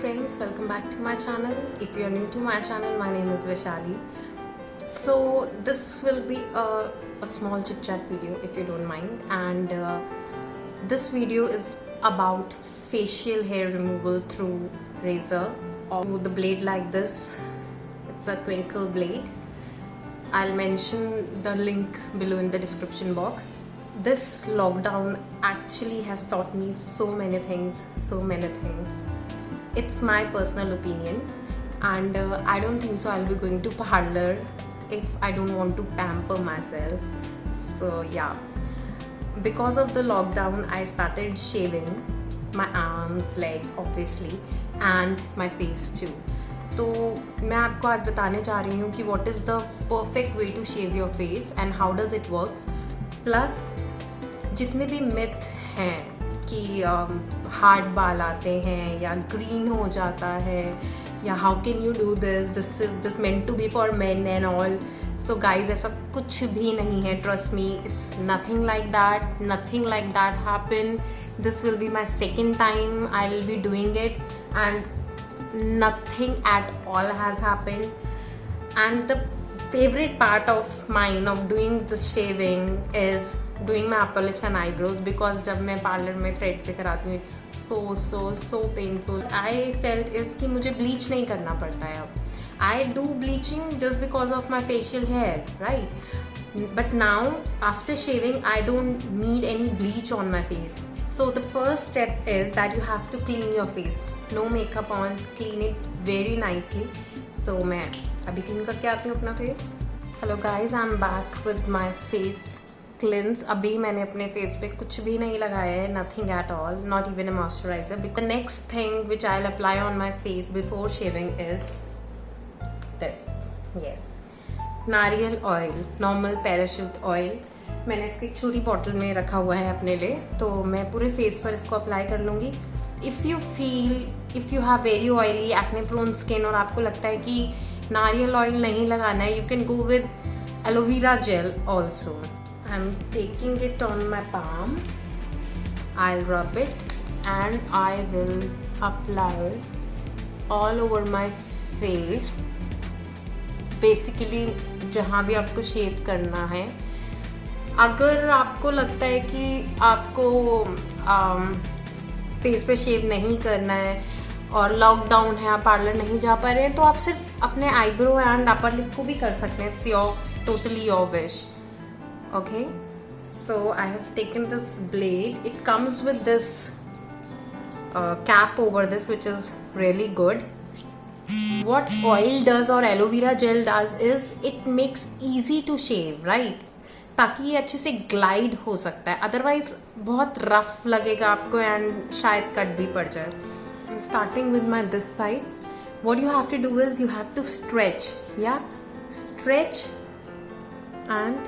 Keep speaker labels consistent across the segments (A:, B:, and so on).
A: friends, welcome back to my channel. If you're new to my channel, my name is Vaishali. So this will be a small chit chat video if you don't mind, and this video is about facial hair removal through razor or the blade like this. It's a twinkle blade. I'll mention the link below in the description box. This lockdown actually has taught me so many things. It's my personal opinion, and I don't think so I'll be going to parlor if I don't want to pamper myself. So yeah, because of the lockdown I started shaving my arms, legs obviously, and my face too. तो मैं आपको आज बताने जा रही हूँ कि what is the perfect way to shave your face and how does it works. Plus जितने भी मिथ हैं कि हार्ड बाल आते हैं या ग्रीन हो जाता है या how can you do this meant to be for men and all. So guys ऐसा कुछ भी नहीं है, trust me, it's nothing like that happen. This will be my second time I will be doing it and nothing at all has happened. And the favorite part of mine of doing the shaving is doing my upper lips and eyebrows, because जब मैं parlour में thread से कराती हूँ it's so painful. I felt is कि मुझे bleach नहीं करना पड़ता है अब. I do bleaching just because of my facial hair, right? But now after shaving I don't need any bleach on my face. So the first step is that you have to clean your face. No makeup on, clean it very nicely. So मैं अभी clean करके आती हूँ अपना face. Hello guys, I am back with my face kilns. अभी मैंने अपने face पे कुछ भी नहीं लगाया है, nothing at all, not even a moisturiser. The next thing which I will apply on my face before shaving is this. Yes, नारियल ऑयल, नॉर्मल पैराशूट ऑयल. मैंने इसको एक छोटी बॉटल में रखा हुआ है अपने लिए, तो मैं पूरे फेस पर इसको अप्लाई कर लूँगी. If you have very oily acne prone skin और आपको लगता है कि नारियल ऑयल नहीं लगाना है, you can go with aloe vera gel also. I am taking it on my palm. I rub it and I will apply all over my face. Basically जहाँ भी आपको शेव करना है. अगर आपको लगता है कि आपको फेस पे शेव नहीं करना है और लॉकडाउन है, आप पार्लर नहीं जा पा रहे हैं, तो आप सिर्फ अपने आईब्रो एंड अपर लिप को भी कर सकते हैं. It's your totally your wish. Okay, so I have taken this blade. It comes with this cap over this which is really good. What oil does or aloe vera gel does is it makes easy to shave, right? ताकि ये अच्छे से glide हो सकता है, otherwise बहुत rough लगेगा आपको एंड शायद कट भी पड़ जाए. Starting with my this side, what you have to do is you have to stretch, या stretch and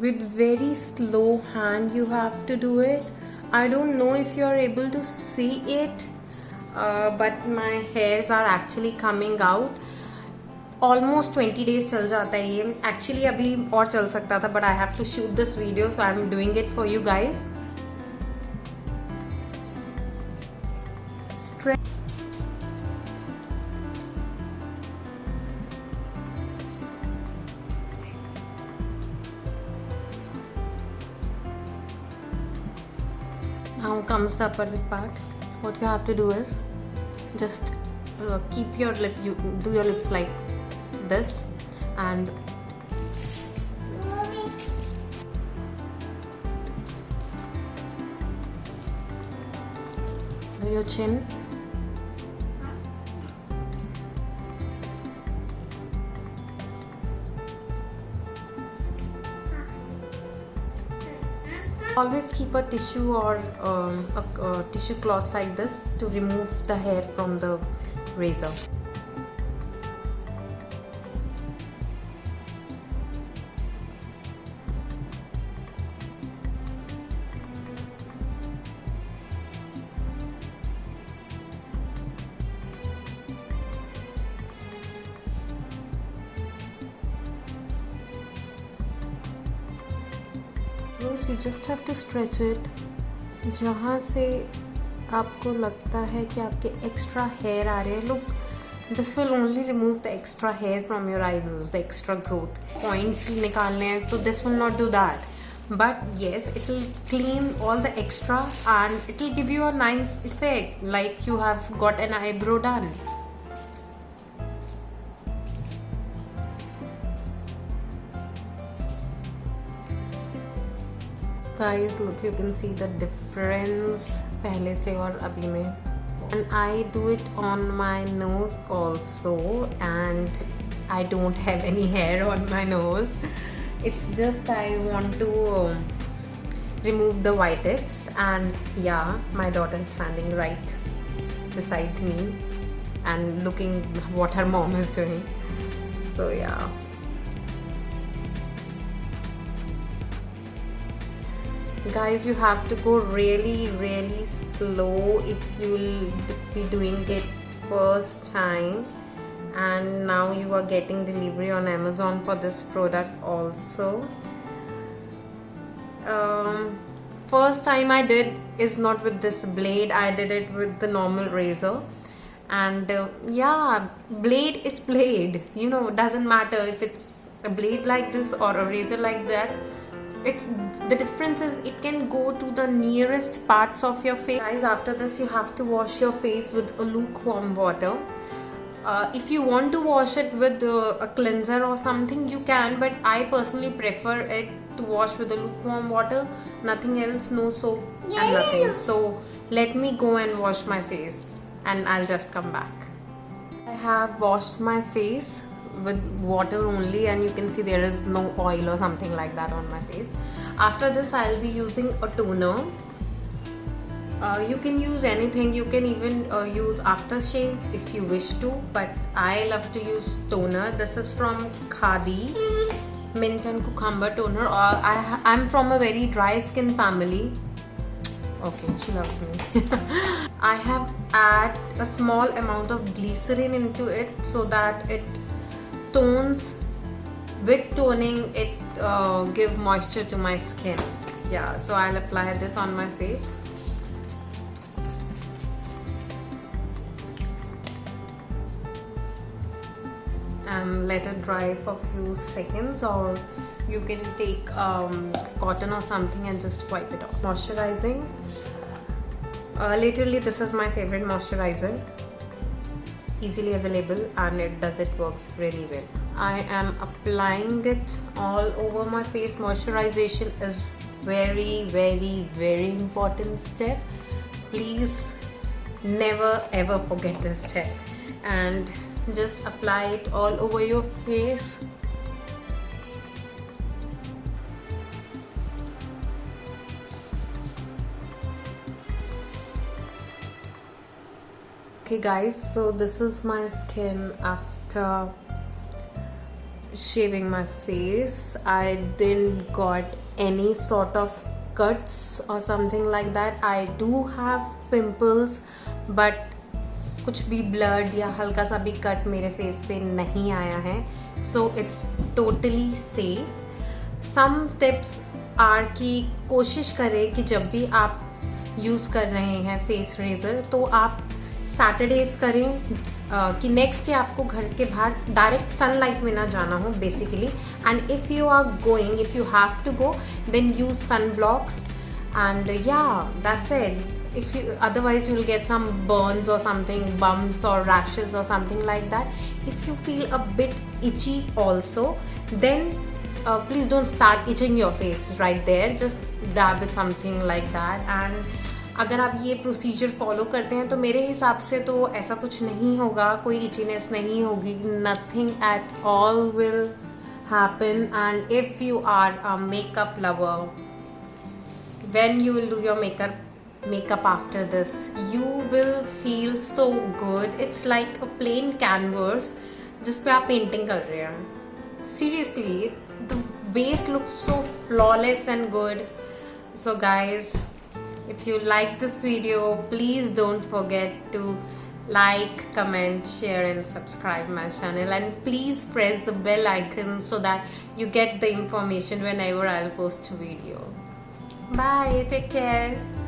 A: with very slow hand you have to do it. I don't know if you are able to see it, but my hairs are actually coming out. Almost 20 days चल जाता है ये. Actually अभी और चल सकता था, but I have to shoot this video, so I'm doing it for you guys. Now comes the upper lip part. What you have to do is just keep your lip, you do your lips like this and do your chin. Always keep a tissue or a tissue cloth like this to remove the hair from the razor. You just have to stretch it. जहाँ से आपको लगता है कि आपके extra hair आ रहे हैं, look, this will only remove the extra hair from your eyebrows, the extra growth. Points निकालने हैं तो this will not do that. But yes, it will clean all the extra and it will give you a nice effect, like you have got an eyebrow done. Guys, look, you can see the difference पहले से और अभी में. And I do it on my nose also, and I don't have any hair on my nose. It's just I want to remove the whiteheads, and yeah, my daughter is standing right beside me and looking what her mom is doing. So yeah. Guys, you have to go really slow if you'll be doing it first time. And now you are getting delivery on Amazon for this product also. First time I did is not with this blade, I did it with the normal razor. And yeah, blade is blade, you know, it doesn't matter if it's a blade like this or a razor like that. It's the difference is it can go to the nearest parts of your face. Guys, after this you have to wash your face with a lukewarm water. If you want to wash it with a cleanser or something, you can, but I personally prefer it to wash with the lukewarm water, nothing else, no soap and nothing. So let me go and wash my face and I'll just come back. I have washed my face with water only, and you can see there is no oil or something like that on my face. After this I'll be using a toner. You can use anything, you can even use aftershave if you wish to, but I love to use toner. This is from Khadi mint and cucumber toner. I'm from a very dry skin family. Okay, she loves me. I have added a small amount of glycerin into it so that it tones. With toning, it give moisture to my skin. Yeah, so I'll apply this on my face. And let it dry for a few seconds, or you can take cotton or something and just wipe it off. Moisturizing. Literally, this is my favorite moisturizer. Easily available, and it works really well. I am applying it all over my face. Moisturization is very important step. Please never ever forget this step, and just apply it all over your face. Okay guys, so this is my skin after shaving my face. I didn't got any sort of cuts or something like that. I do have pimples, but कुछ भी blood या हल्का सा भी cut मेरे face पे नहीं आया है. So it's totally safe. Some tips are कि कोशिश करें कि जब भी आप यूज़ कर रहे हैं फेस रेजर, तो आप सैटरडेज करें कि नेक्स्ट डे आपको घर के बाहर डायरेक्ट सनलाइट में ना जाना हो basically. And if you are going, if you have to go, then use sunblocks, and yeah, that's it. If you, otherwise you will get some burns or something, bumps or rashes or something like that. If you feel a bit itchy also, then please don't start itching your face right there. Just dab with something like that. And अगर आप ये procedure follow करते हैं तो मेरे हिसाब से तो ऐसा कुछ नहीं होगा, कोई इचीनेस नहीं होगी, nothing at all will happen. And if you are a makeup lover, when you will do your makeup after this, you will feel so good. It's like a plain canvas जिस पे आप painting कर रहे हैं. Seriously, the base looks so flawless and good. So guys, if you like this video, please don't forget to like, comment, share and subscribe my channel, and please press the bell icon so that you get the information whenever I'll post a video. Bye, take care.